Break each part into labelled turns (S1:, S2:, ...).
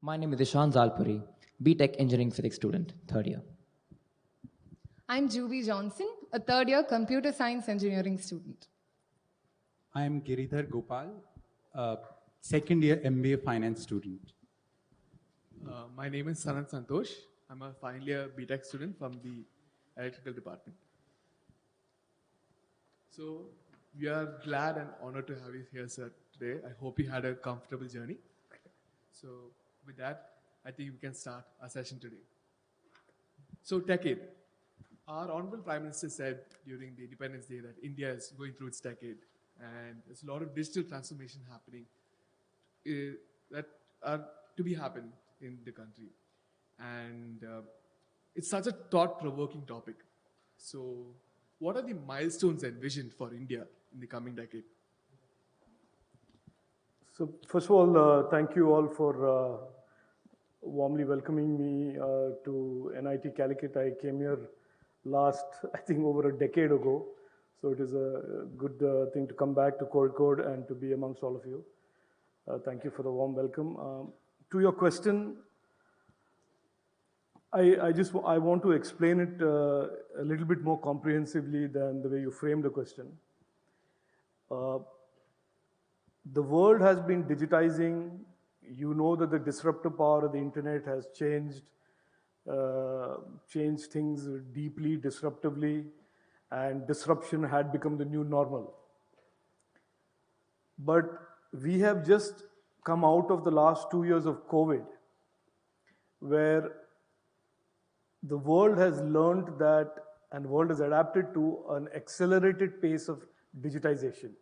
S1: My name is Ishan Zalpuri, BTech Engineering Physics student, third year.
S2: I'm Juby Johnson, a third year computer science engineering student.
S3: I'm Giridhar Gopal, a second year MBA finance student.
S4: My name is Sanat Santosh. I'm a final year BTech student from the electrical department. So we are glad and honored to have you here, sir, today. I hope you had a comfortable journey. So with that, I think we can start our session today. So Techade. Our Honorable Prime Minister said during the Independence Day that India is going through its decade and there's a lot of digital transformation happening that are to be happened in the country. And it's such a thought-provoking topic. So what are the milestones envisioned for India in the coming decade?
S5: So first of all, thank you all for warmly welcoming me to NIT Calicut. I came here last, I think, over a decade ago. So it is a good thing to come back to Code and to be amongst all of you. Thank you for the warm welcome. To your question, I want to explain it a little bit more comprehensively than the way you framed the question. The world has been digitizing. You know that the disruptive power of the internet has changed things deeply, disruptively, and disruption had become the new normal. But we have just come out of the last 2 years of COVID, where the world has learned that, and the world has adapted to an accelerated pace of digitization.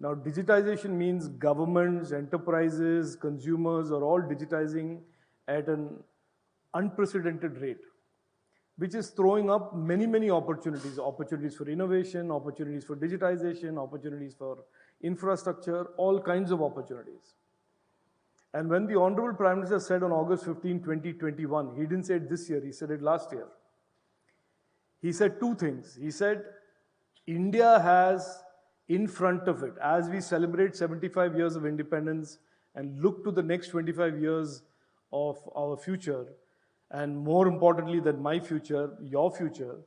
S5: Now, digitization means governments, enterprises, consumers are all digitizing at an unprecedented rate, which is throwing up many opportunities. Opportunities for innovation, opportunities for digitization, opportunities for infrastructure, all kinds of opportunities. And when the Honorable Prime Minister said on August 15, 2021, he didn't say it this year, he said it last year. He said two things. He said, India has in front of it, as we celebrate 75 years of independence and look to the next 25 years of our future, and more importantly than my future, your future,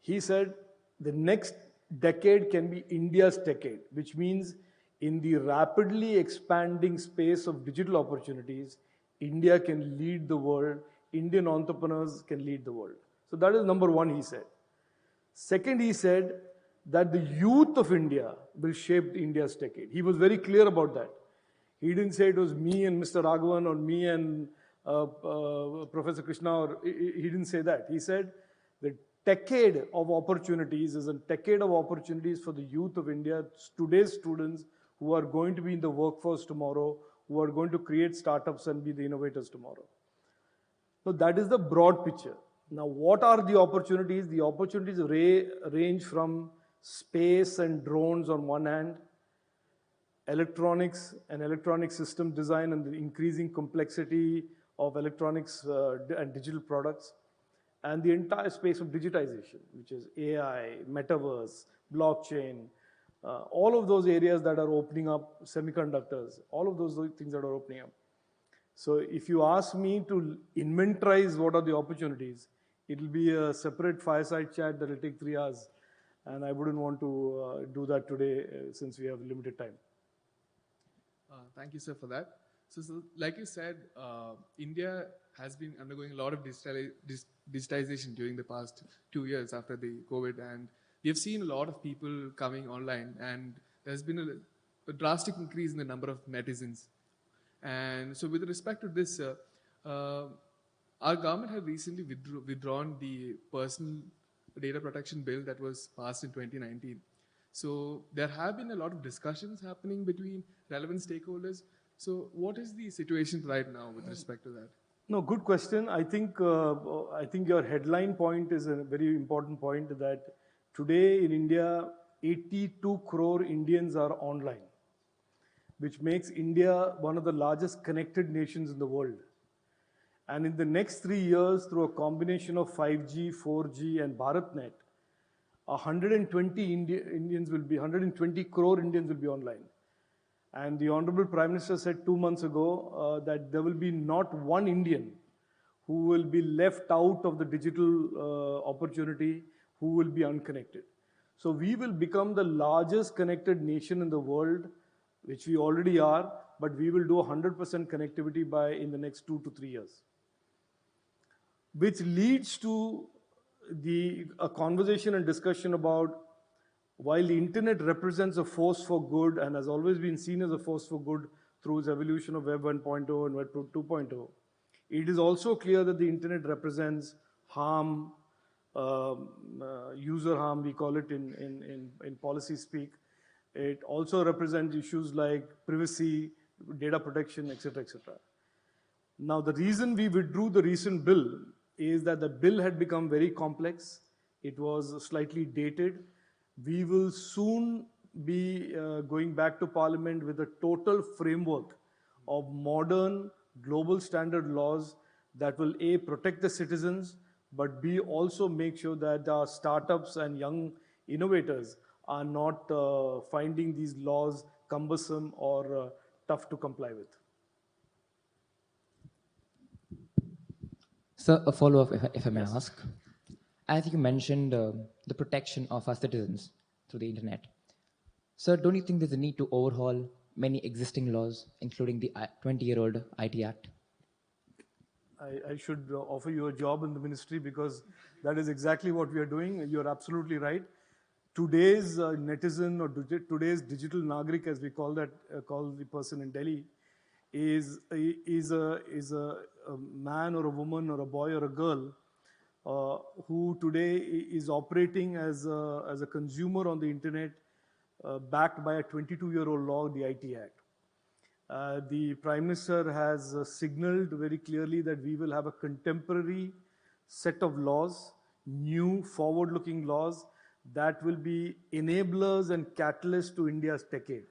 S5: he said the next decade can be India's decade, which means in the rapidly expanding space of digital opportunities, India can lead the world, Indian entrepreneurs can lead the world. So that is number one, he said. Second, he said that the youth of India will shape India's decade. He was very clear about that. He didn't say it was me and Mr. Raghavan or me and Professor Krishna, or he didn't say that. He said the Techade of Opportunities is a decade of opportunities for the youth of India, today's students who are going to be in the workforce tomorrow, who are going to create startups and be the innovators tomorrow. So that is the broad picture. Now, what are the opportunities? The opportunities range from space and drones on one hand, electronics and electronic system design and the increasing complexity of electronics and digital products, and the entire space of digitization, which is AI, metaverse, blockchain, all of those areas that are opening up, semiconductors, all of those things that are opening up. So if you ask me to inventorize what are the opportunities, it will be a separate fireside chat that will take 3 hours, and I wouldn't want to do that today since we have limited time.
S4: Thank you, sir, for that. So like you said, India has been undergoing a lot of digitization during the past 2 years after the COVID, and we have seen a lot of people coming online, and there's been a drastic increase in the number of netizens. And so with respect to this, our government had recently withdrawn the personal data protection bill that was passed in 2019. So there have been a lot of discussions happening between relevant stakeholders. So what is the situation right now with respect to that?
S5: No, good question. I think your headline point is a very important point, that today in India, 82 crore Indians are online, which makes India one of the largest connected nations in the world. And in the next 3 years, through a combination of 5G, 4G, and BharatNet, 120 crore Indians will be online. And the Honorable Prime Minister said 2 months ago that there will be not one Indian who will be left out of the digital opportunity, who will be unconnected. So we will become the largest connected nation in the world, which we already are, but we will do 100% connectivity in the next 2 to 3 years. Which leads to a conversation and discussion about, while the internet represents a force for good and has always been seen as a force for good through its evolution of Web 1.0 and Web 2.0, it is also clear that the internet represents harm, user harm, we call it in policy speak. It also represents issues like privacy, data protection, etc., etc. Now, the reason we withdrew the recent bill is that the bill had become very complex. It was slightly dated. We will soon be going back to Parliament with a total framework of modern global standard laws that will A, protect the citizens, but B, also make sure that our startups and young innovators are not finding these laws cumbersome or tough to comply with.
S1: So a follow-up, if I may ask. As you mentioned, the protection of our citizens through the internet. So don't you think there's a need to overhaul many existing laws, including the 20-year-old IT Act?
S5: I should offer you a job in the ministry, because that is exactly what we are doing. You're absolutely right. Today's netizen, or today's digital nagrik, as we call the person in Delhi, is a man or a woman or a boy or a girl who today is operating as a consumer on the internet, backed by a 22-year-old law, the IT Act. The Prime Minister has signaled very clearly that we will have a contemporary set of laws, new forward-looking laws that will be enablers and catalysts to India's Techade.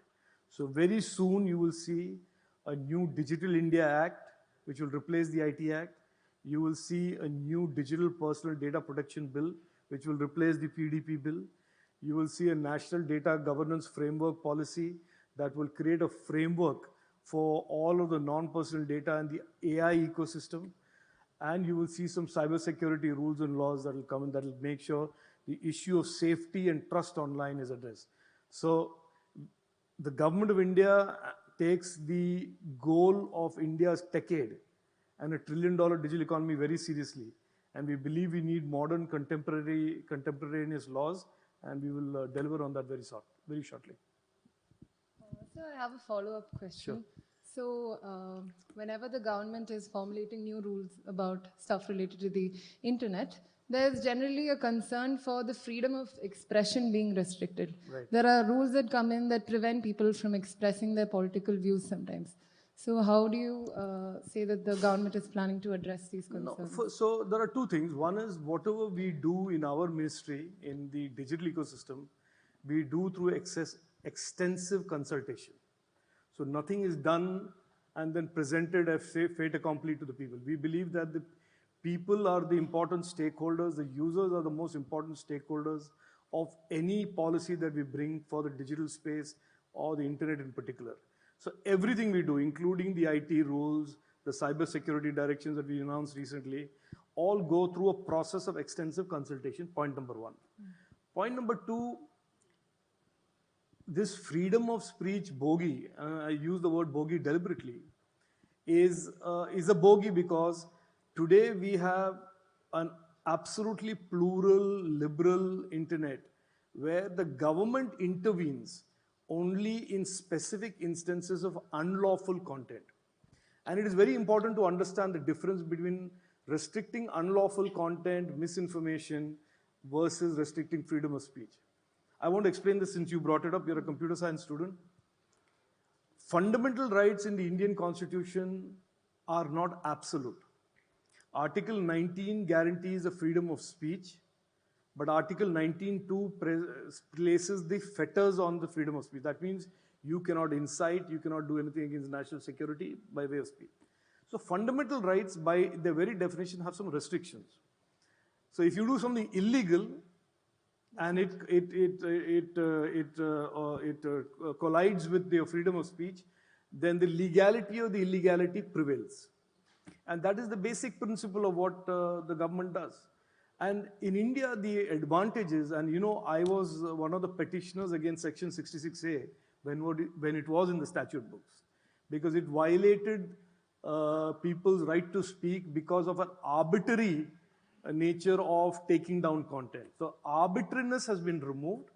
S5: So very soon you will see a new Digital India Act, which will replace the IT Act. You will see a new Digital Personal Data Protection Bill, which will replace the PDP bill. You will see a National Data Governance Framework policy that will create a framework for all of the non-personal data and the AI ecosystem. And you will see some cybersecurity rules and laws that will come in that will make sure the issue of safety and trust online is addressed. So the government of India takes the goal of India's Techade and $1 trillion digital economy very seriously. And we believe we need modern, contemporaneous laws, and we will deliver on that very shortly.
S2: So I have a follow-up question.
S5: Sure.
S2: So whenever the government is formulating new rules about stuff related to the internet, there's generally a concern for the freedom of expression being restricted.
S5: Right.
S2: There are rules that come in that prevent people from expressing their political views sometimes. So how do you say that the government is planning to address these concerns?
S5: No, so there are two things. One is whatever we do in our ministry, in the digital ecosystem, we do through extensive consultation. So nothing is done and then presented as fait accompli to the people. We believe that the people are the important stakeholders, the users are the most important stakeholders of any policy that we bring for the digital space or the internet in particular. So everything we do, including the IT rules, the cybersecurity directions that we announced recently, all go through a process of extensive consultation, point number one. Point number two, this freedom of speech bogey, I use the word bogey deliberately, is a bogey because today we have an absolutely plural, liberal internet where the government intervenes only in specific instances of unlawful content. And it is very important to understand the difference between restricting unlawful content, misinformation, versus restricting freedom of speech. I want to explain this since you brought it up. You're a computer science student. Fundamental rights in the Indian Constitution are not absolute. Article 19 guarantees the freedom of speech, but Article 19.2 places the fetters on the freedom of speech. That means you cannot incite, you cannot do anything against national security by way of speech. So fundamental rights, by their very definition, have some restrictions. So if you do something illegal, and it collides with the freedom of speech, then the legality or the illegality prevails. And that is the basic principle of what the government does. And in India, the advantages, and you know, I was one of the petitioners against Section 66A when it was in the statute books, because it violated people's right to speak because of an arbitrary nature of taking down content. So arbitrariness has been removed.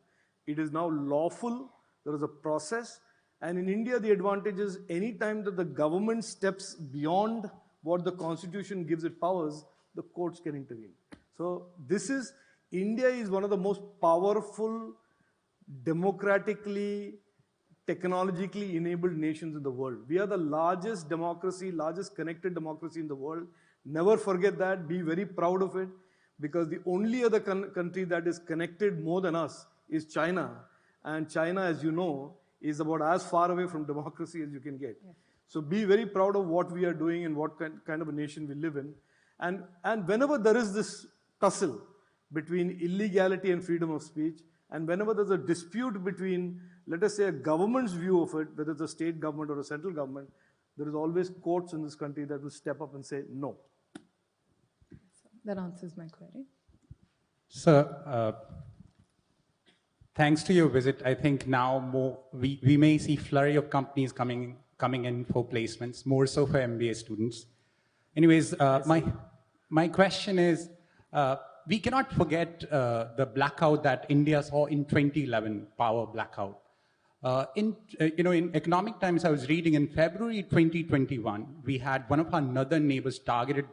S5: It is now lawful. There is a process. And in India, the advantage is any time that the government steps beyond what the constitution gives it powers, the courts can intervene. So India is one of the most powerful, democratically, technologically enabled nations in the world. We are the largest democracy, largest connected democracy in the world. Never forget that, be very proud of it, because the only other country that is connected more than us is China. And China, as you know, is about as far away from democracy as you can get. Yes. So be very proud of what we are doing and what kind of a nation we live in. And whenever there is this tussle between illegality and freedom of speech, and whenever there's a dispute between, let us say, a government's view of it, whether it's a state government or a central government, there is always courts in this country that will step up and say no.
S2: That answers my query.
S3: Sir, thanks to your visit, I think now we may see flurry of companies coming in for placements, more so for MBA students. Anyways, my question is, we cannot forget the blackout that India saw in 2011, power blackout. In Economic Times, I was reading in February 2021, we had one of our northern neighbors targeted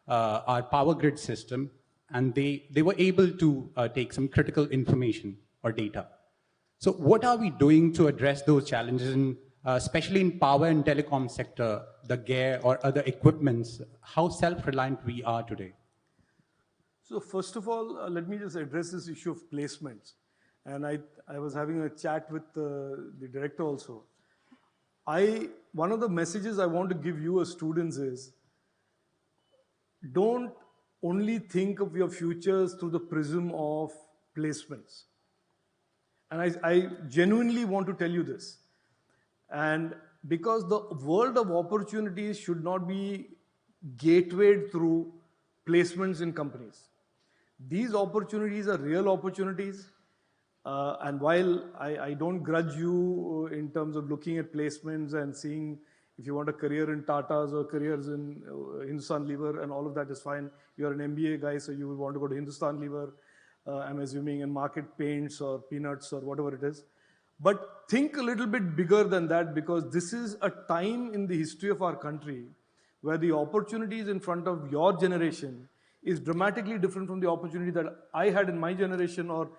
S3: our power grid system, and they were able to take some critical information or data. So what are we doing to address those challenges, especially in power and telecom sector, the gear or other equipments, how self-reliant we are today?
S5: So first of all, let me just address this issue of placements. And I was having a chat with the director also. One of the messages I want to give you as students is, don't only think of your futures through the prism of placements. And I genuinely want to tell you this. And because the world of opportunities should not be gatewayed through placements in companies. These opportunities are real opportunities. And while I don't grudge you in terms of looking at placements and seeing if you want a career in Tata's or careers in Hindustan Lever, and all of that is fine. You're an MBA guy, so you will want to go to Hindustan Lever, I'm assuming, and market paints or peanuts or whatever it is. But think a little bit bigger than that, because this is a time in the history of our country where the opportunities in front of your generation is dramatically different from the opportunity that I had in my generation, or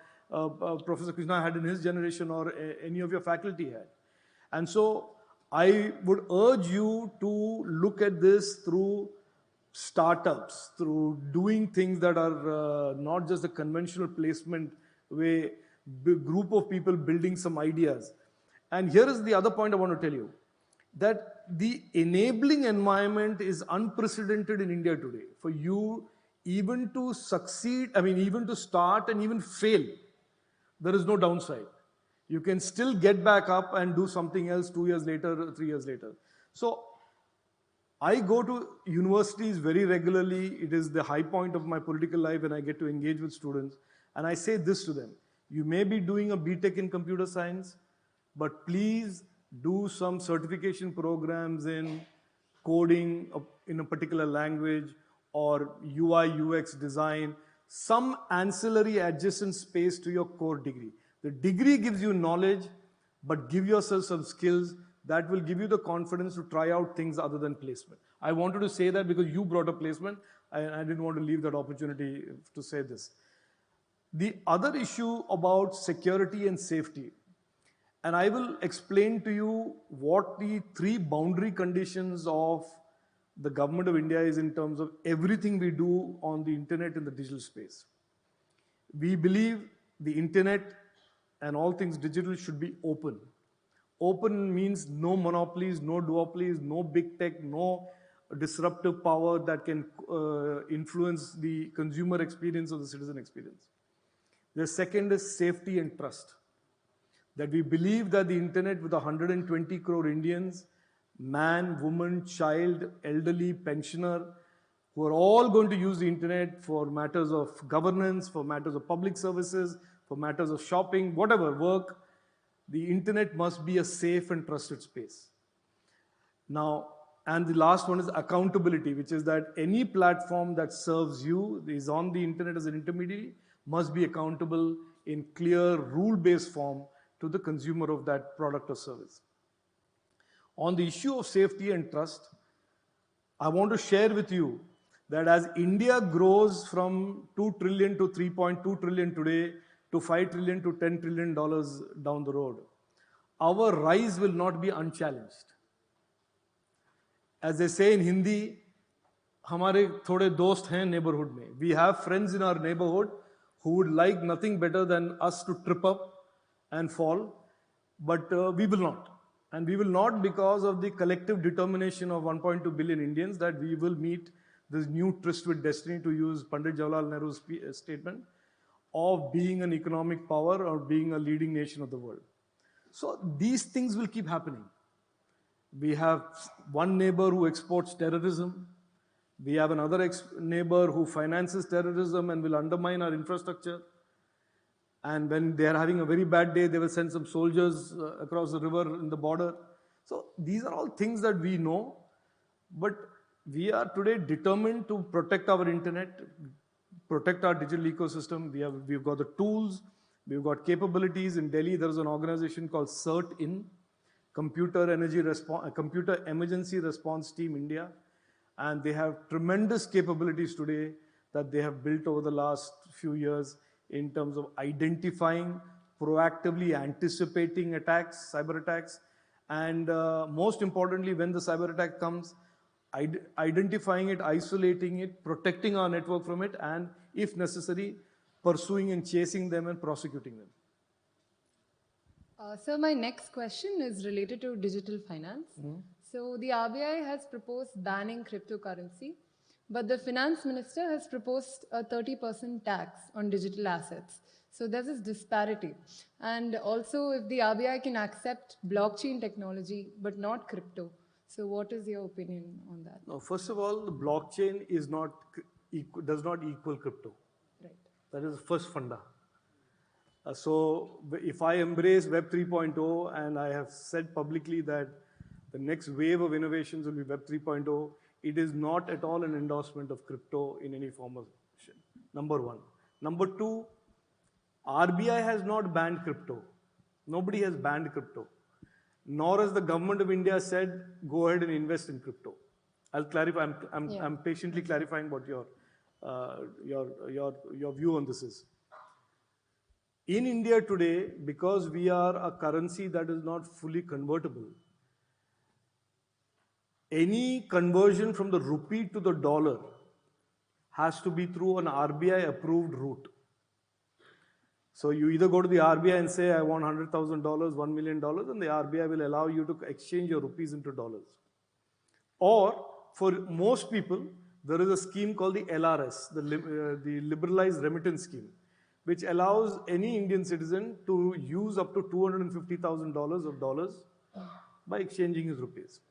S5: Professor Krishna had in his generation, or any of your faculty had. And so I would urge you to look at this through startups, through doing things that are not just a conventional placement way, group of people building some ideas. And here is the other point I want to tell you, that the enabling environment is unprecedented in India today. For you even to succeed, even to start and even fail, there is no downside. You can still get back up and do something else 2 years later, 3 years later. So I go to universities very regularly. It is the high point of my political life when I get to engage with students. And I say this to them: you may be doing a BTech in computer science, but please do some certification programs in coding in a particular language, or UI UX design, some ancillary adjacent space to your core degree. The degree gives you knowledge, but give yourself some skills that will give you the confidence to try out things other than placement. I wanted to say that because you brought up placement. I didn't want to leave that opportunity to say this. The other issue about security and safety, and I will explain to you what the 3 boundary conditions of the government of India is in terms of everything we do on the internet and the digital space. We believe the internet and all things digital should be open. Open means no monopolies, no duopolies, no big tech, no disruptive power that can influence the consumer experience or the citizen experience. The second is safety and trust. That we believe that the internet with 120 crore Indians, man, woman, child, elderly, pensioner, who are all going to use the internet for matters of governance, for matters of public services, for matters of shopping, whatever, work, the internet must be a safe and trusted space. Now, and the last one is accountability, which is that any platform that serves you, is on the internet as an intermediary, must be accountable in clear, rule-based form to the consumer of that product or service. On the issue of safety and trust, I want to share with you that as India grows from 2 trillion to 3.2 trillion today to 5 trillion to 10 trillion dollars down the road, our rise will not be unchallenged. As they say in Hindi, हमारे थोड़े दोस्त हैं neighborhood में. We have friends in our neighborhood who would like nothing better than us to trip up and fall, but we will not. And we will not because of the collective determination of 1.2 billion Indians that we will meet this new tryst with destiny, to use Pandit Jawaharlal Nehru's statement, of being an economic power or being a leading nation of the world. So these things will keep happening. We have one neighbor who exports terrorism. We have another neighbor who finances terrorism and will undermine our infrastructure. And when they are having a very bad day, they will send some soldiers across the river in the border. So these are all things that we know, but we are today determined to protect our internet, protect our digital ecosystem. We've got the tools, we've got capabilities. In Delhi, there is an organization called CERT-IN, Computer Emergency Response Team India, and they have tremendous capabilities today that they have built over the last few years in terms of identifying, proactively anticipating attacks, cyber attacks, and most importantly, when the cyber attack comes, identifying it, isolating it, protecting our network from it, and if necessary, pursuing and chasing them and prosecuting them.
S2: So my next question is related to digital finance. So the RBI has proposed banning cryptocurrency, but the finance minister has proposed a 30% tax on digital assets. So there's this disparity. And also, if the RBI can accept blockchain technology but not crypto, so what is your opinion on that?
S5: Now, first of all, the blockchain is not does not equal crypto.
S2: Right.
S5: That is the first funda. So if I embrace Web 3.0 and I have said publicly that the next wave of innovations will be Web 3.0, it is not at all an endorsement of crypto in any form of shape. Number one. Number two, RBI has not banned crypto. Nobody has banned crypto. Nor has the government of India said, go ahead and invest in crypto. I'll clarify. I'm patiently clarifying what your view on this is. In India today, because we are a currency that is not fully convertible, any conversion from the rupee to the dollar has to be through an RBI approved route. So you either go to the RBI and say, I want $100,000, $1 million, and the RBI will allow you to exchange your rupees into dollars. Or for most people, there is a scheme called the LRS, the Liberalized Remittance Scheme, which allows any Indian citizen to use up to $250,000 of dollars by exchanging his rupees.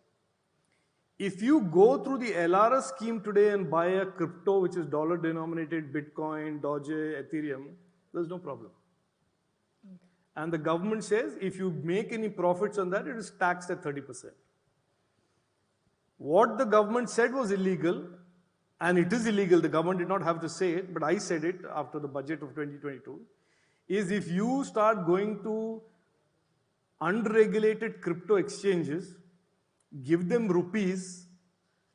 S5: If you go through the LRS scheme today and buy a crypto, which is dollar denominated, Bitcoin, Doge, Ethereum, there's no problem. Okay. And the government says if you make any profits on that, it is taxed at 30%. What the government said was illegal, and it is illegal, the government did not have to say it, but I said it after the budget of 2022, is if you start going to unregulated crypto exchanges, give them rupees,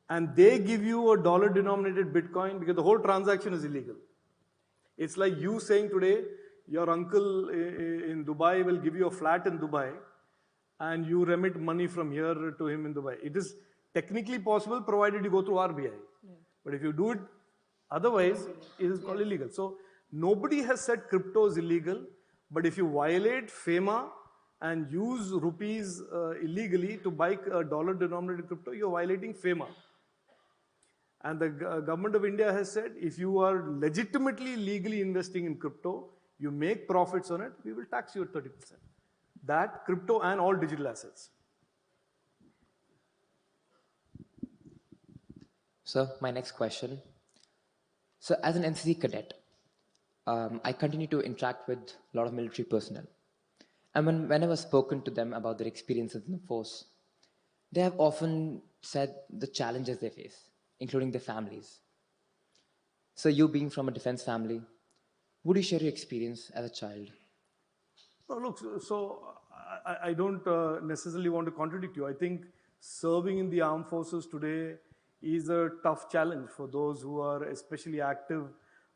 S5: and they give you a dollar denominated Bitcoin, because the whole transaction is illegal. It's like you saying today, your uncle in Dubai will give you a flat in Dubai, and you remit money from here to him in Dubai. It is technically possible, provided you go through RBI. Yeah. But if you do it otherwise, it is called illegal. So nobody has said crypto is illegal, but if you violate FEMA and use rupees illegally to buy a dollar denominated crypto, you're violating FEMA. And the government of India has said, if you are legitimately legally investing in crypto, You make profits on it, we will tax you at 30%. That, crypto and all digital assets.
S1: So my next question. So as an NCC cadet, I continue to interact with a lot of military personnel. And whenever spoken to them about their experiences in the force, they have often said the challenges they face, including their families. So you being from a defense family, would you share your experience as a child?
S5: No, look, so I don't necessarily want to contradict you. I think serving in the armed forces today is a tough challenge for those who are especially active,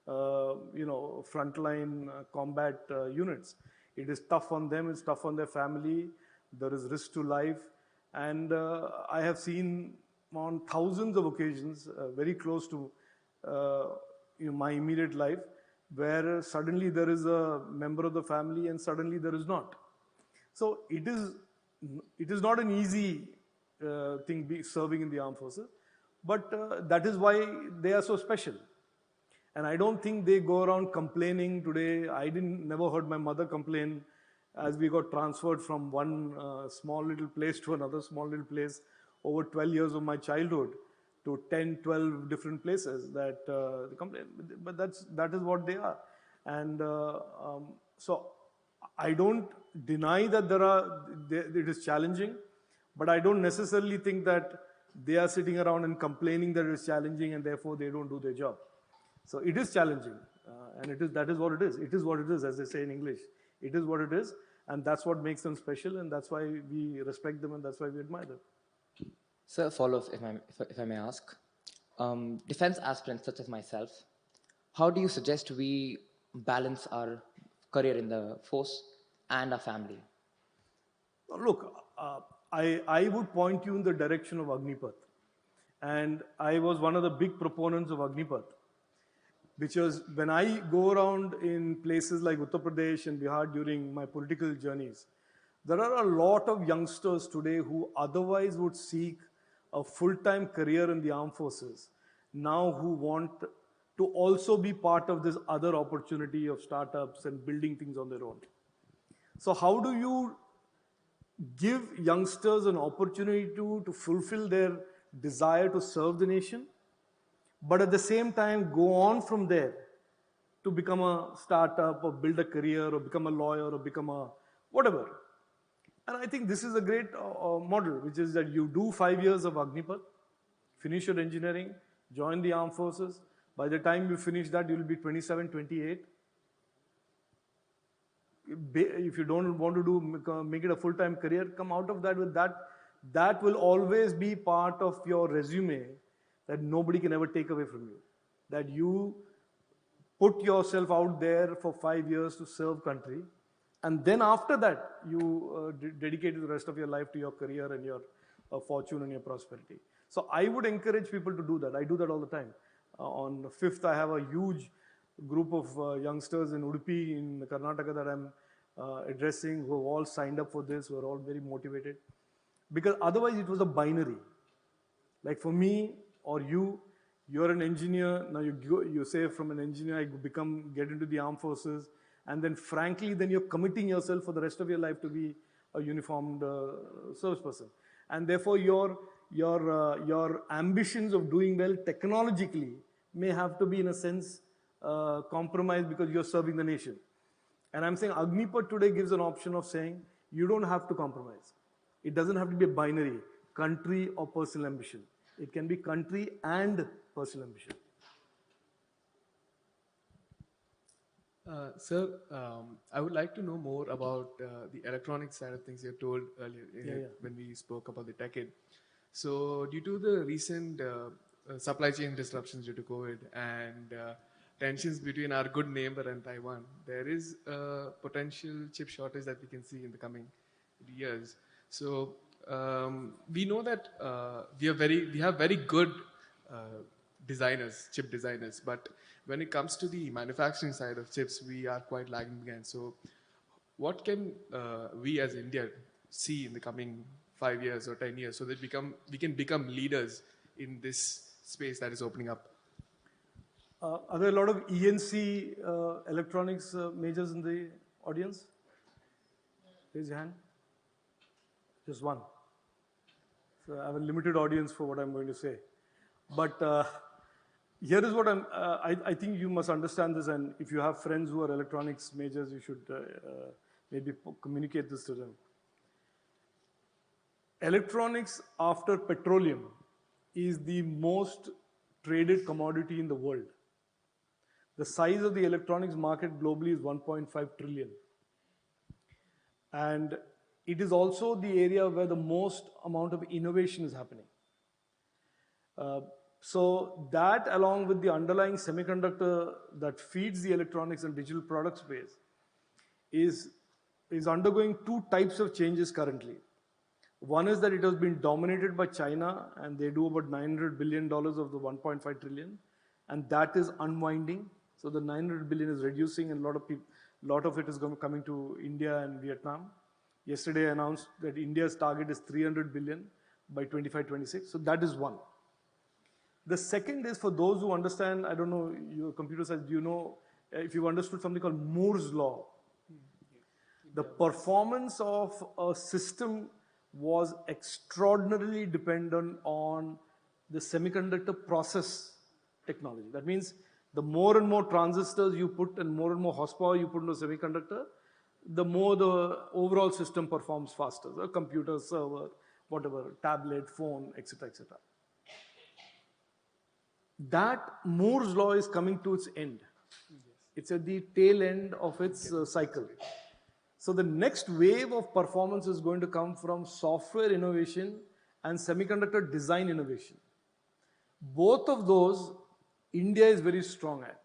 S5: frontline combat units. It is tough on them, it's tough on their family, there is risk to life. And I have seen on thousands of occasions, very close to my immediate life, where suddenly there is a member of the family and suddenly there is not. So it is not an easy thing serving in the armed forces, but that is why they are so special. And I don't think they go around complaining today. I never heard my mother complain as we got transferred from one small little place to another small little place over 12 years of my childhood to 10, 12 different places that they complain. But that is what they are. And so I don't deny that it is challenging, but I don't necessarily think that they are sitting around and complaining that it is challenging and therefore they don't do their job. So it is challenging, and that is what it is. It is what it is, as they say in English. It is what it is, and that's what makes them special, and that's why we respect them, and that's why we admire them.
S1: So a follow-up, if I may ask. Defense aspirants such as myself, how do you suggest we balance our career in the force and our family?
S5: Look, I would point you in the direction of Agnipath. And I was one of the big proponents of Agnipath. Which was when I go around in places like Uttar Pradesh and Bihar during my political journeys, there are a lot of youngsters today who otherwise would seek a full-time career in the armed forces, now who want to also be part of this other opportunity of startups and building things on their own. So how do you give youngsters an opportunity to fulfill their desire to serve the nation, but at the same time go on from there to become a startup or build a career or become a lawyer or become a whatever. And I think this is a great model, which is that you do 5 years of Agnipath, finish your engineering, join the armed forces. By the time you finish that, you will be 27, 28. If you don't want to make it a full-time career, come out of that with that. That will always be part of your resume that nobody can ever take away from you. That you put yourself out there for 5 years to serve country, and then after that, you dedicate the rest of your life to your career and your fortune and your prosperity. So I would encourage people to do that. I do that all the time. On the 5th, I have a huge group of youngsters in Udupi in Karnataka that I'm addressing, who have all signed up for this, who are all very motivated. Because otherwise it was a binary. Like for me or you're an engineer, now you say from an engineer I get into the armed forces, and then frankly, then you're committing yourself for the rest of your life to be a uniformed service person. And therefore your ambitions of doing well technologically may have to be in a sense compromised because you're serving the nation. And I'm saying Agnipath today gives an option of saying you don't have to compromise. It doesn't have to be a binary, country or personal ambition. It can be country and personal ambition.
S4: Sir, I would like to know more about the electronic side of things you told earlier when we spoke about the Techade. So due to the recent supply chain disruptions due to COVID and tensions between our good neighbor and Taiwan, there is a potential chip shortage that we can see in the coming years. So we know that we have very good chip designers, but when it comes to the manufacturing side of chips, we are quite lagging behind. So what can we as India see in the coming 5 years or 10 years so that we can become leaders in this space that is opening up?
S5: Are there a lot of ENC electronics majors in the audience? Raise your hand. Just one. So I have a limited audience for what I'm going to say. But here is what I think you must understand this, and if you have friends who are electronics majors, you should maybe communicate this to them. Electronics after petroleum is the most traded commodity in the world. The size of the electronics market globally is 1.5 trillion. And it is also the area where the most amount of innovation is happening. So that, along with the underlying semiconductor that feeds the electronics and digital product space, is undergoing two types of changes currently. One is that it has been dominated by China, and they do about $900 billion of the 1.5 trillion, and that is unwinding. So the 900 billion is reducing, and a lot of it is coming to India and Vietnam. Yesterday I announced that India's target is 300 billion by 25-26. So that is one. The second is, for those who understand, I don't know, your computer science, do you know if you've understood something called Moore's law? The performance of a system was extraordinarily dependent on the semiconductor process technology. That means the more and more transistors you put and more horsepower you put into a semiconductor, the more the overall system performs faster. The computer, server, whatever, tablet, phone, etc., etc. That Moore's law is coming to its end. It's at the tail end of its cycle. So the next wave of performance is going to come from software innovation and semiconductor design innovation. Both of those, India is very strong at.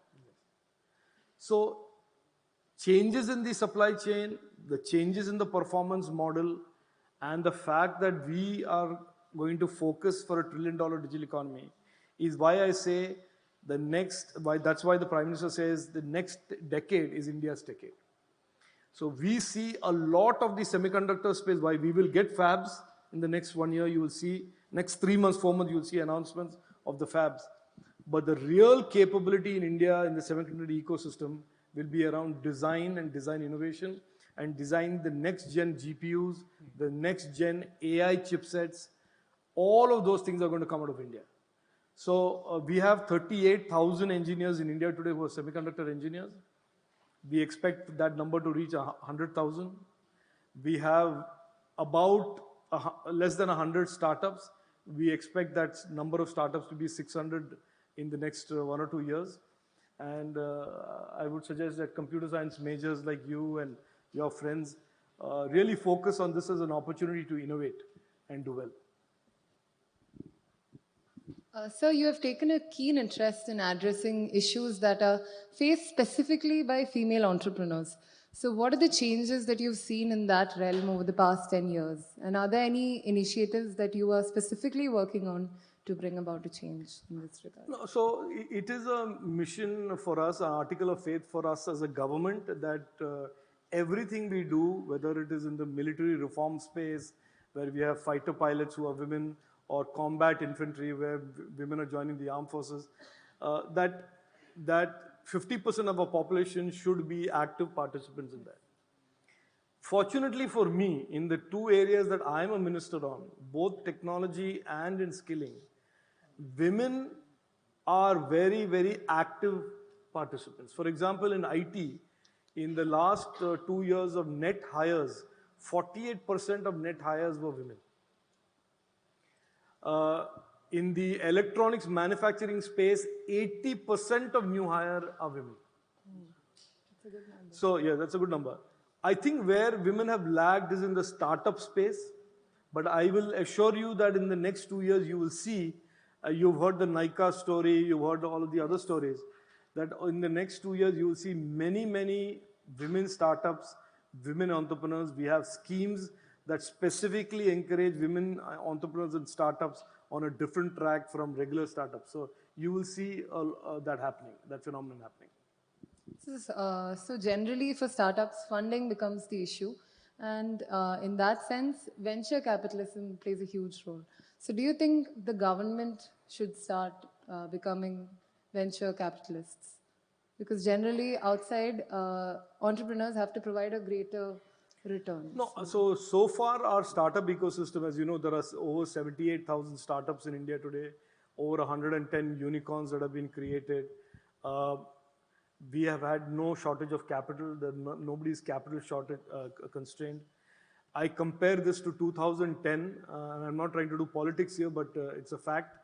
S5: So changes in the supply chain, the changes in the performance model, and the fact that we are going to focus for $1 trillion digital economy is why I say that's why the Prime Minister says the next decade is India's decade. So we see a lot of the semiconductor space, why we will get fabs in the next 1 year. You will see, next 3 months, 4 months, you will see announcements of the fabs. But the real capability in India in the semiconductor ecosystem will be around design and design innovation and design the next gen GPUs, the next gen AI chipsets. All of those things are going to come out of India. So we have 38,000 engineers in India today who are semiconductor engineers. We expect that number to reach 100,000. We have about less than 100 startups. We expect that number of startups to be 600 in the next 1 or 2 years. And I would suggest that computer science majors like you and your friends really focus on this as an opportunity to innovate and do well.
S2: Sir, you have taken a keen interest in addressing issues that are faced specifically by female entrepreneurs. So what are the changes that you've seen in that realm over the past 10 years? And are there any initiatives that you are specifically working on to bring about a change in this regard?
S5: No, so it is a mission for us, an article of faith for us as a government, that everything we do, whether it is in the military reform space, where we have fighter pilots who are women, or combat infantry where women are joining the armed forces, that 50% of our population should be active participants in that. Fortunately for me, in the 2 areas that I am a minister on, both technology and in skilling, women are very, very active participants. For example, in IT, in the last 2 years of net hires, 48% of net hires were women. In the electronics manufacturing space, 80% of new hire are women.
S2: That's a good number.
S5: So yeah, that's a good number. I think where women have lagged is in the startup space, but I will assure you that in the next 2 years you will see, you've heard the Nykaa story, you've heard all of the other stories, that in the next 2 years you will see many, many women startups, women entrepreneurs. We have schemes that specifically encourage women entrepreneurs and startups on a different track from regular startups. So you will see that happening, that phenomenon happening.
S2: So generally for startups, funding becomes the issue. And in that sense, venture capitalism plays a huge role. So do you think the government should start becoming venture capitalists? Because generally outside, entrepreneurs have to provide a greater return.
S5: No, so far our startup ecosystem, as you know, there are over 78,000 startups in India today, over 110 unicorns that have been created. We have had no shortage of capital. Nobody's capital shortage constrained. I compare this to 2010, and I'm not trying to do politics here, but it's a fact.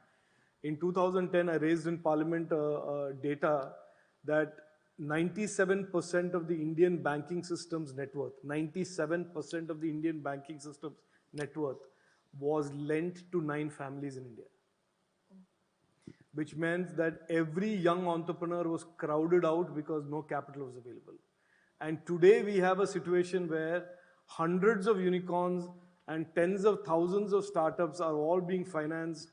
S5: In 2010, I raised in Parliament data that 97% of the Indian banking system's net worth, 97% of the Indian banking system's net worth was lent to 9 families in India. Which meant that every young entrepreneur was crowded out because no capital was available. And today we have a situation where hundreds of unicorns and tens of thousands of startups are all being financed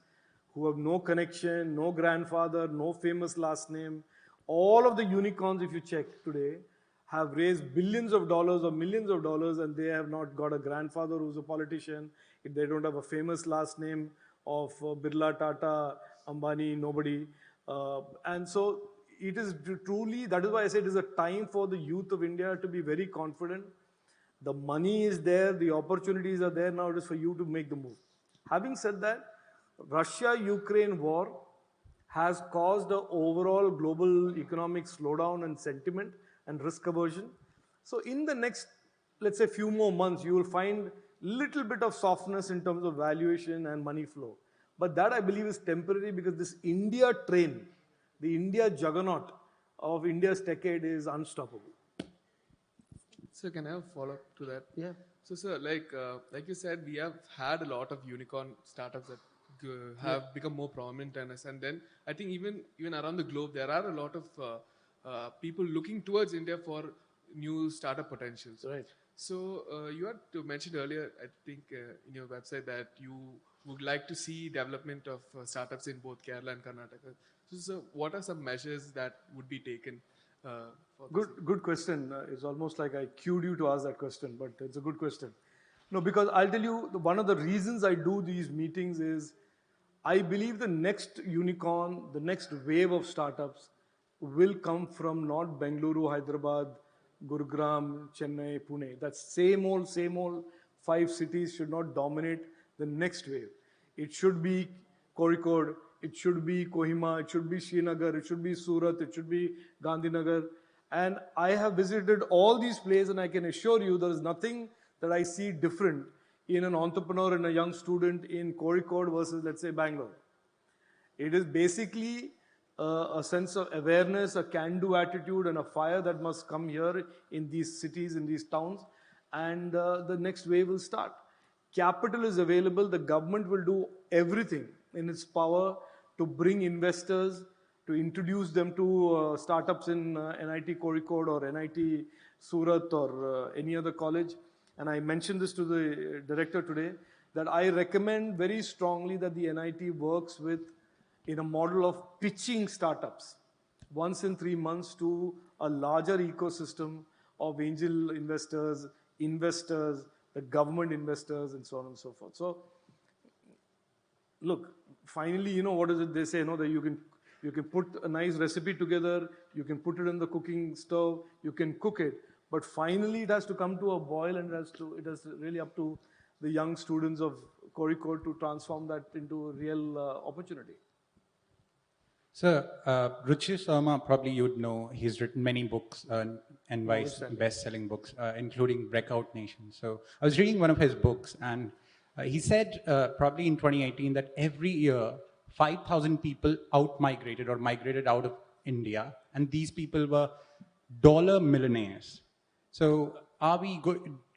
S5: who have no connection, no grandfather, no famous last name. All of the unicorns, if you check today, have raised billions of dollars or millions of dollars, and they have not got a grandfather who's a politician. If they don't have a famous last name of Birla, Tata, Ambani, nobody. And so it is truly, that is why I say it is a time for the youth of India to be very confident. The money is there, the opportunities are there, now it is for you to make the move. Having said that, Russia-Ukraine war has caused an overall global economic slowdown and sentiment and risk aversion. So in the next, let's say, few more months, you will find little bit of softness in terms of valuation and money flow. But that, I believe, is temporary because this India train, the India juggernaut of India's Techade is unstoppable.
S4: So can I have a follow-up to that?
S5: Yeah.
S4: So, sir, like you said, we have had a lot of unicorn startups that have become more prominent in us, and then I think even around the globe there are a lot of people looking towards India for new startup potentials.
S5: Right.
S4: So you had mentioned earlier, I think, in your website that you would like to see development of startups in both Kerala and Karnataka. So what are some measures that would be taken? For this?
S5: Good question. It's almost like I cued you to ask that question, but it's a good question. No, because I'll tell you, one of the reasons I do these meetings is I believe the next unicorn, the next wave of startups will come from not Bengaluru, Hyderabad, Gurugram, Chennai, Pune. That's same old 5 cities should not dominate the next wave. It should be Kozhikode, it should be Kohima, it should be Srinagar, it should be Surat, it should be Gandhinagar. And I have visited all these places, and I can assure you there is nothing that I see different in an entrepreneur and a young student in Kozhikode versus, let's say, Bangalore. It is basically a sense of awareness, a can-do attitude, and a fire that must come here in these cities, in these towns, and the next wave will start. Capital is available. The government will do everything in its power to bring investors, to introduce them to startups in NIT Kozhikode or NIT Surat or any other college. And I mentioned this to the director today, that I recommend very strongly that the NIT works in a model of pitching startups once in 3 months to a larger ecosystem of angel investors, the government investors, and so on and so forth. So, look, finally, what is it they say? That you can put a nice recipe together, you can put it in the cooking stove, you can cook it, but finally it has to come to a boil, and it is really up to the young students of Kozhikode to transform that into a real opportunity.
S3: So, Ruchir Sharma, probably you'd know, he's written many books and best-selling books, including Breakout Nation. So, I was reading one of his books, and he said probably in 2018 that every year 5,000 people migrated out of India, and these people were dollar millionaires. So, are we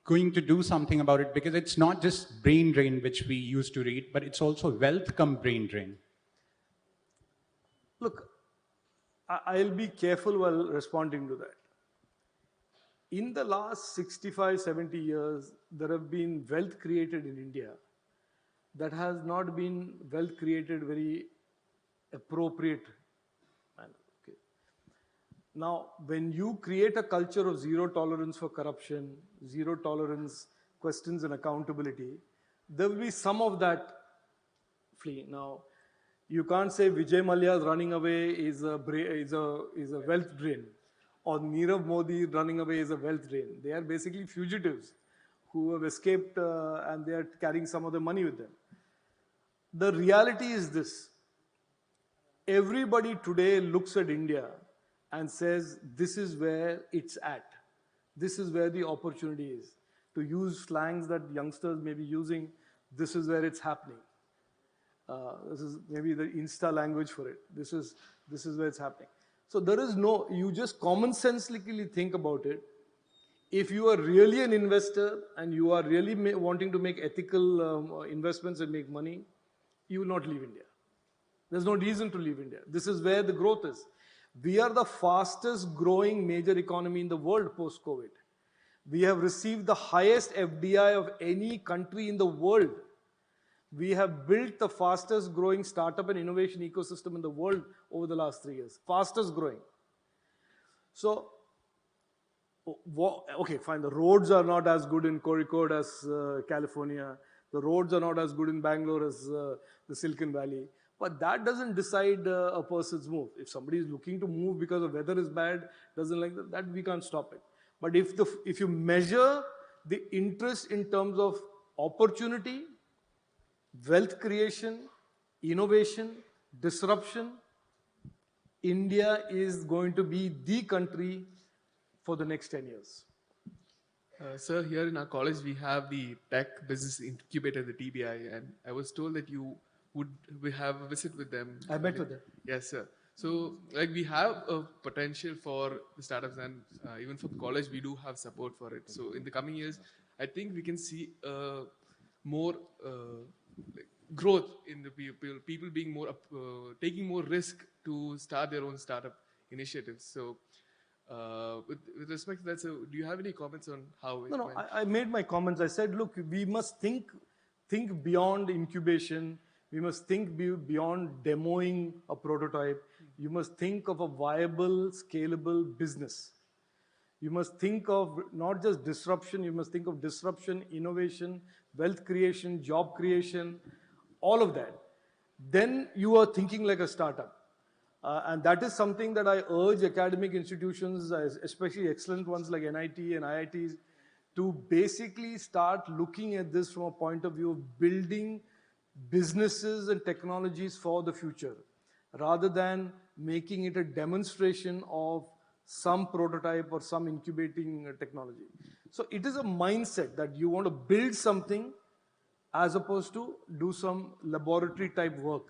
S3: going to do something about it? Because it's not just brain drain, which we used to read, but it's also wealth come brain drain.
S5: Look, I'll be careful while responding to that. In the last 65, 70 years, there have been wealth created in India that has not been wealth created very appropriate manner. Okay. Now, when you create a culture of zero tolerance for corruption, zero tolerance questions and accountability, there will be some of that flee. Now, You can't say Vijay Mallya's running away is a wealth drain, or Nirav Modi running away is a wealth drain. They are basically fugitives who have escaped and they are carrying some of the money with them. The reality is this. Everybody today looks at India and says, this is where it's at. This is where the opportunity is. To use slangs that youngsters may be using, this is where it's happening. This is maybe the Insta language for it. This is where it's happening. So there is no, you just commonsensically think about it. If you are really an investor and you are really wanting to make ethical investments and make money, you will not leave India. There's no reason to leave India. This is where the growth is. We are the fastest growing major economy in the world post-COVID. We have received the highest FDI of any country in the world. We have built the fastest growing startup and innovation ecosystem in the world over the last 3 years. Fastest growing. So, okay, fine. The roads are not as good in Kozhikode as California. The roads are not as good in Bangalore as the Silicon Valley. But that doesn't decide a person's move. If somebody is looking to move because the weather is bad, doesn't like that we can't stop it. But if you measure the interest in terms of opportunity, wealth creation, innovation, disruption, India is going to be the country for the next 10 years.
S4: Sir, here in our college, we have the Tech Business Incubator, the TBI, and I was told that we have a visit with them.
S5: I met with them.
S4: Yes, sir. So, like, we have a potential for the startups, and even for the college, we do have support for it. So, in the coming years, I think we can see more growth in the people being more, taking more risk to start their own startup initiatives. So, with respect to that, so do you have any comments on how it
S5: No,
S4: went?
S5: I made my comments. I said, look, we must think beyond incubation. We must think beyond demoing a prototype. You must think of a viable, scalable business. You must think of not just disruption, you must think of disruption, innovation, wealth creation, job creation, all of that. Then you are thinking like a startup. And that is something that I urge academic institutions, especially excellent ones like NIT and IITs, to basically start looking at this from a point of view of building businesses and technologies for the future, rather than making it a demonstration of some prototype or some incubating technology. So it is a mindset that you want to build something as opposed to do some laboratory type work.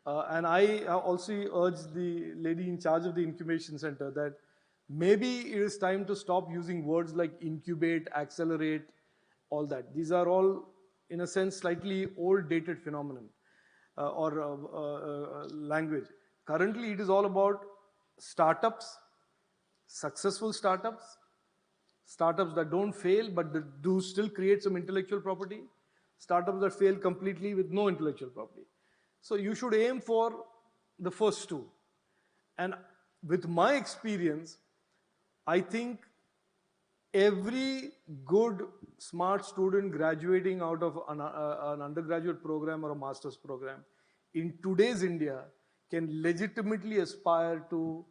S5: And I also urge the lady in charge of the incubation center that maybe it is time to stop using words like incubate, accelerate, all that. These are all, in a sense, slightly old-dated phenomenon or language. Currently, it is all about startups, successful startups, startups that don't fail but that do still create some intellectual property, startups that fail completely with no intellectual property. So you should aim for the first two. And with my experience, I think every good, smart student graduating out of an undergraduate program or a master's program in today's India can legitimately aspire to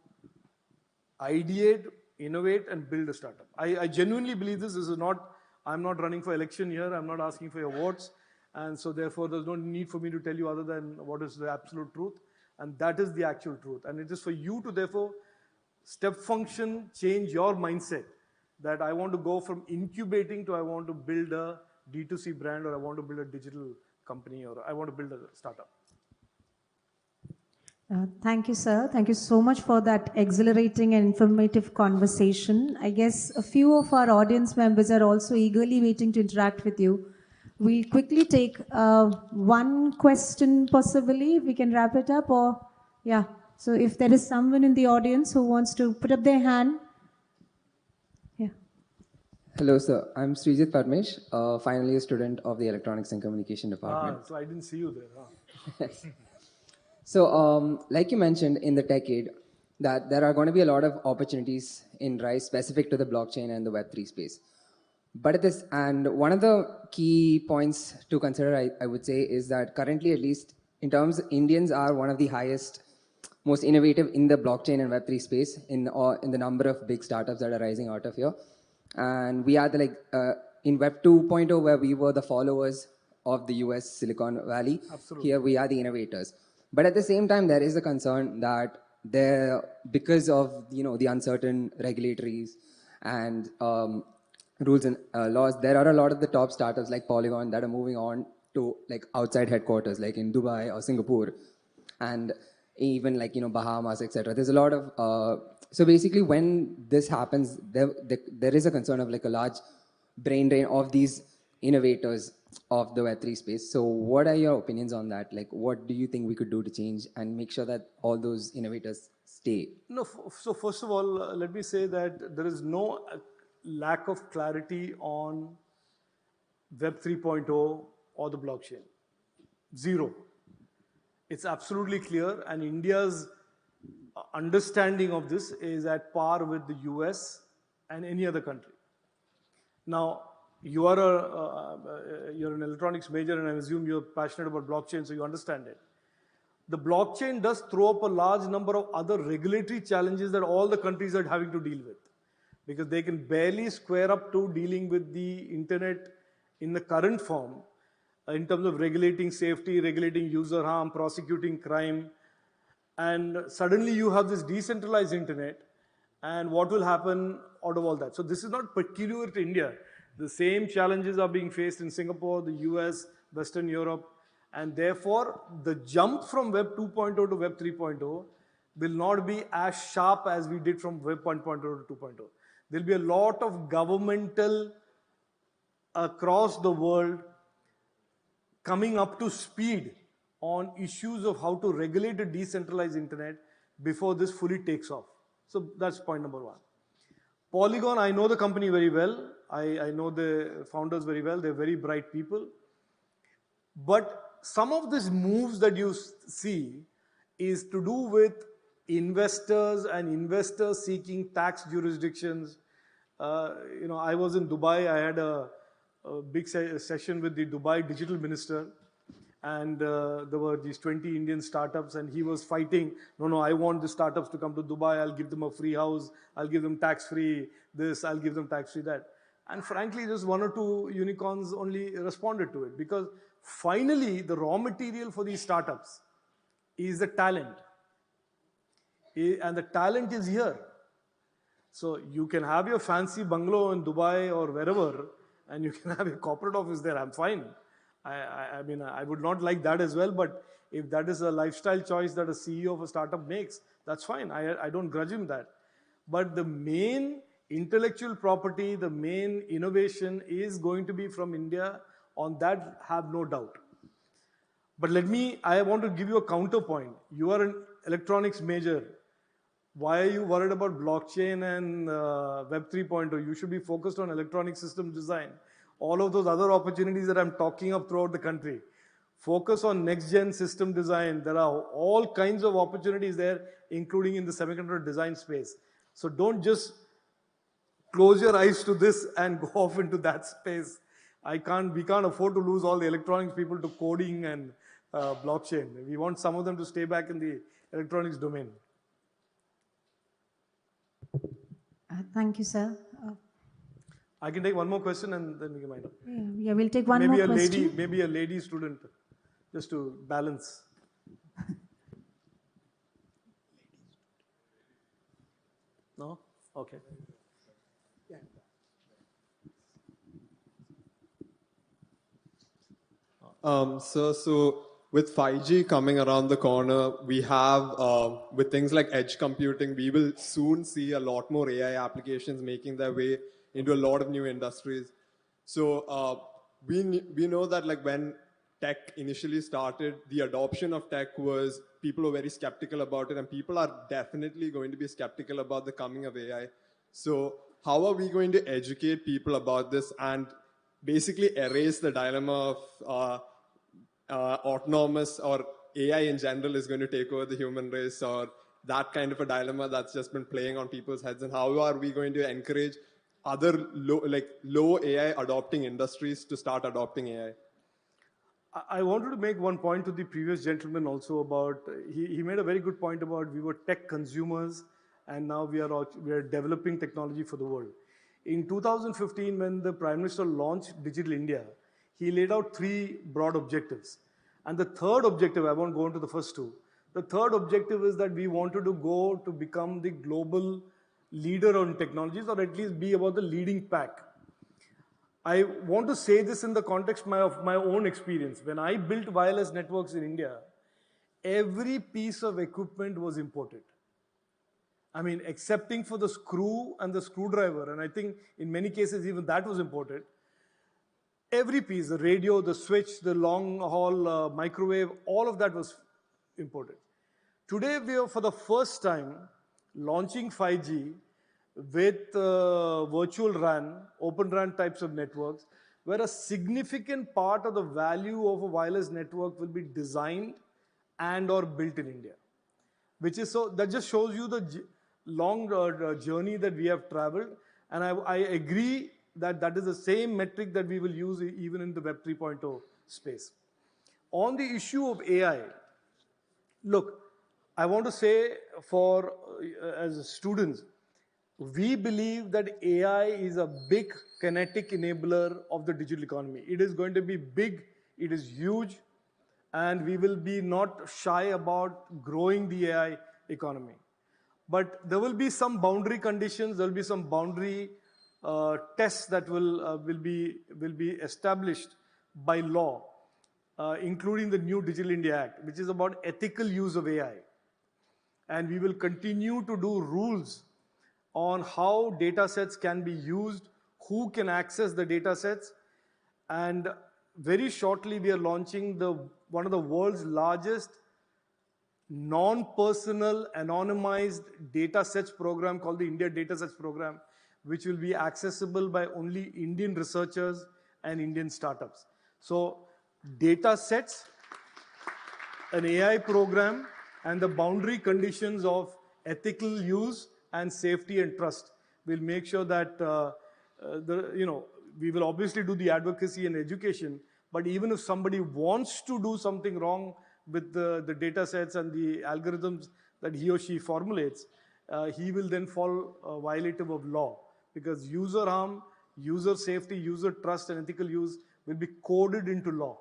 S5: ideate, innovate, and build a startup. I genuinely believe this. This is not, I'm not running for election here. I'm not asking for your votes. And so therefore, there's no need for me to tell you other than what is the absolute truth. And that is the actual truth. And it is for you to therefore step function, change your mindset that I want to go from incubating to I want to build a D2C brand, or I want to build a digital company, or I want to build a startup.
S6: Thank you, sir. Thank you so much for that exhilarating and informative conversation. I guess a few of our audience members are also eagerly waiting to interact with you. We'll quickly take one question possibly, if we can wrap it up, or yeah. So if there is someone in the audience who wants to put up their hand. Yeah.
S7: Hello, sir. I'm Srijit Parmesh, finally a student of the Electronics and Communication Department.
S5: So I didn't see you there.
S7: Yes. So, like you mentioned in the Techade, that there are going to be a lot of opportunities in RISE specific to the blockchain and the Web3 space. But at this, and one of the key points to consider, I would say, is that currently, at least in terms, Indians are one of the highest, most innovative in the blockchain and Web3 space in the number of big startups that are rising out of here. And we are in Web 2.0, where we were the followers of the US Silicon Valley.
S5: Absolutely.
S7: Here we are the innovators. But at the same time, there is a concern that because of the uncertain regulatories and rules and laws, there are a lot of the top startups like Polygon that are moving on to like outside headquarters, like in Dubai or Singapore, and even like Bahamas, etc. There's a lot of so basically when this happens, there is a concern of like a large brain drain of these innovators of the Web3 space. So what are your opinions on that? Like, what do you think we could do to change and make sure that all those innovators stay?
S5: No, so first of all, let me say that there is no lack of clarity on Web 3.0 or the blockchain. Zero. It's absolutely clear, and India's understanding of this is at par with the US and any other country. Now, you're an electronics major, and I assume you're passionate about blockchain, so you understand it. The blockchain does throw up a large number of other regulatory challenges that all the countries are having to deal with, because they can barely square up to dealing with the internet in the current form in terms of regulating safety, regulating user harm, prosecuting crime. And suddenly you have this decentralized internet, and what will happen out of all that? So this is not peculiar to India. The same challenges are being faced in Singapore, the US, Western Europe, and therefore the jump from Web 2.0 to Web 3.0 will not be as sharp as we did from Web 1.0 to 2.0. There'll be a lot of governmental across the world coming up to speed on issues of how to regulate a decentralized internet before this fully takes off. So that's point number one. Polygon, I know the company very well. I know the founders very well. They're very bright people. But some of these moves that you see is to do with investors and investors seeking tax jurisdictions. I was in Dubai. I had a big session with the Dubai digital minister, and there were these 20 Indian startups, and he was fighting, no, I want the startups to come to Dubai, I'll give them a free house, I'll give them tax-free this, I'll give them tax-free that. And frankly, just one or two unicorns only responded to it, because finally, the raw material for these startups is the talent. And the talent is here. So you can have your fancy bungalow in Dubai or wherever, and you can have a corporate office there. I'm fine. I mean, I would not like that as well, but if that is a lifestyle choice that a CEO of a startup makes, that's fine. I don't grudge him that. But the main intellectual property, the main innovation is going to be from India. On that, have no doubt. But I want to give you a counterpoint. You are an electronics major. Why are you worried about blockchain and Web 3.0? You should be focused on electronic system design. All of those other opportunities that I'm talking of throughout the country. Focus on next-gen system design. There are all kinds of opportunities there, including in the semiconductor design space. So don't just close your eyes to this and go off into that space. We can't afford to lose all the electronics people to coding and blockchain. We want some of them to stay back in the electronics domain.
S6: Thank you, sir.
S5: I can take one more question and then we can wind up.
S6: Yeah, we'll take one more question.
S5: Maybe a lady student, just to balance. No? Okay.
S8: So with 5G coming around the corner, we have, with things like edge computing, we will soon see a lot more AI applications making their way into a lot of new industries. So we know that like when tech initially started, the adoption of tech was, people were very skeptical about it, and people are definitely going to be skeptical about the coming of AI. So how are we going to educate people about this and basically erase the dilemma of autonomous or AI in general is going to take over the human race, or that kind of a dilemma that's just been playing on people's heads? And how are we going to encourage other low AI adopting industries to start adopting AI?
S5: I wanted to make one point to the previous gentleman also about, he made a very good point about we were tech consumers and now we are developing technology for the world. In 2015, when the Prime Minister launched Digital India, he laid out 3 broad objectives. And the third objective, I won't go into the first 2, the third objective is that we wanted to go to become the global leader on technologies, or at least be about the leading pack. I want to say this in the context of my own experience. When I built wireless networks in India, every piece of equipment was imported. I mean, excepting for the screw and the screwdriver, and I think in many cases even that was imported. Every piece, the radio, the switch, the long haul microwave, all of that was imported. Today we are for the first time launching 5G with virtual RAN, open RAN types of networks, where a significant part of the value of a wireless network will be designed and or built in India. Which is so, that just shows you the long journey that we have traveled. And I agree that that is the same metric that we will use even in the Web 3.0 space. On the issue of AI, look, I want to say for, as students, we believe that AI is a big kinetic enabler of the digital economy. It is going to be big, it is huge, and we will be not shy about growing the AI economy. But there will be some boundary conditions, there will be some boundary tests that will be established by law, including the new Digital India Act, which is about ethical use of AI. And we will continue to do rules on how data sets can be used, who can access the data sets. And very shortly, we are launching one of the world's largest non-personal anonymized data sets program called the India Data Sets Program, which will be accessible by only Indian researchers and Indian startups. So data sets, an AI program, and the boundary conditions of ethical use and safety and trust will make sure that we will obviously do the advocacy and education, but even if somebody wants to do something wrong with the data sets and the algorithms that he or she formulates, he will then fall violative of law, because user harm, user safety, user trust, and ethical use will be coded into law.